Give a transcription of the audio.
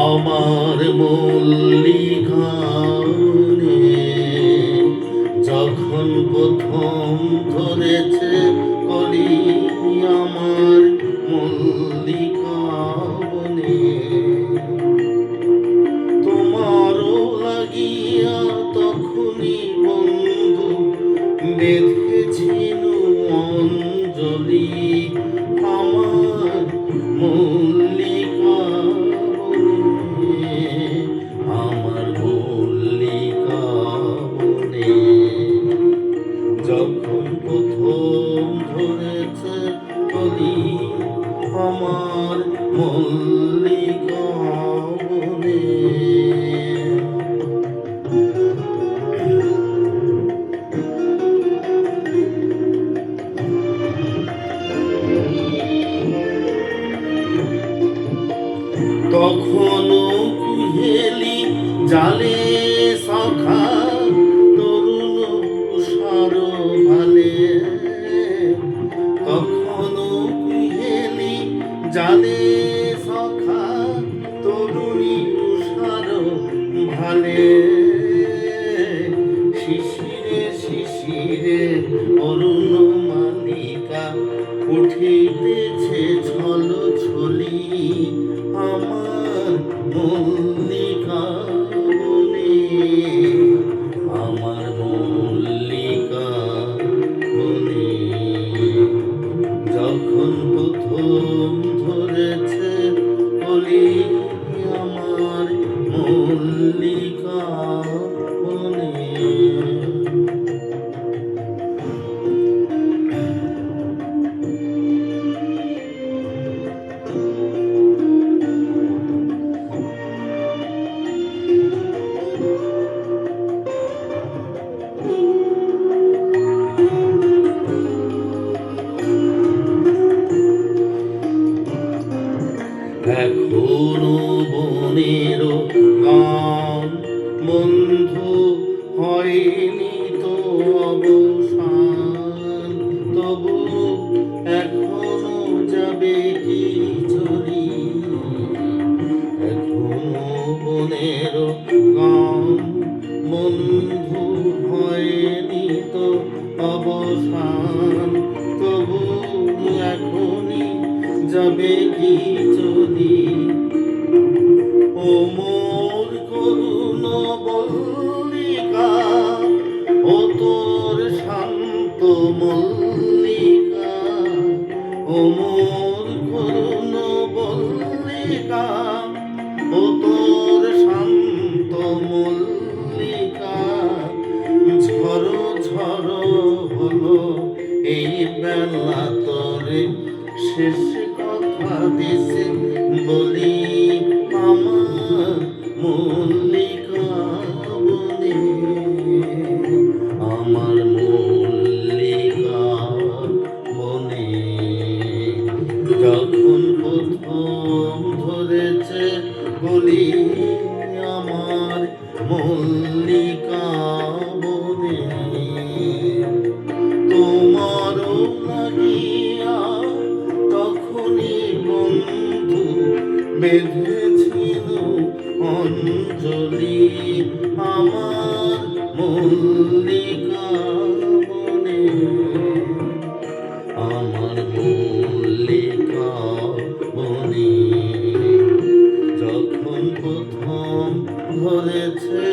আমার মল্লিকানে যখন প্রথম ধরেছে কলি, আমার মল্লিকানে তোমারও লাগিয়া তখনই বন্ধু বেঁধেছিল অঞ্জলি, আমার মল্লিকাবনে, আমার মল্লিকাবনে যখন প্রথম ধরেছে কলি, আমার মল্লিকাবনে। তখনও কুহেলি জালে সখা তরুণ উষার ভালে, তখনও কুহেলি জালে সখা তরুণী উষার ভালে, শিশিরে শিশিরে অরুণ মালিকা উঠিতেছে ছল ছলি, আমার মল্লিকাবনে, আমার মল্লিকাবনে যখন প্রথম ধরেছে কলি, আমার মল্লিকাবনে। এখনো বনের গান বন্ধু হয়নি তো অবসান, তবু এখনো যাবে কি চলি, এখনো বনের গান বন্ধু হয়নি তো অবসান, তবু এখনই যাবে কি চলি, ও মোর করুণ মল্লিকা, ও তোর শান্ত মল্লিকা, ও মোর করুণ মল্লিকা, ও তোর শান্ত মল্লিকা, ঝড়ো ঝড়ো হলো এই বেলা তোরে শেষ কথা দেশে বলি, আমার মল্লিকাবনে, আমার মল্লিকাবনে যখন প্রথম ধরেছে কলি, আমার মল্লিকাবনে তোমারও লাগিয়া তখনই বন্ধু বেঁধেছিল অঞ্জলি, আমার মল্লিকাবনে, আমার মল্লিকাবনে যখন প্রথম ধরেছে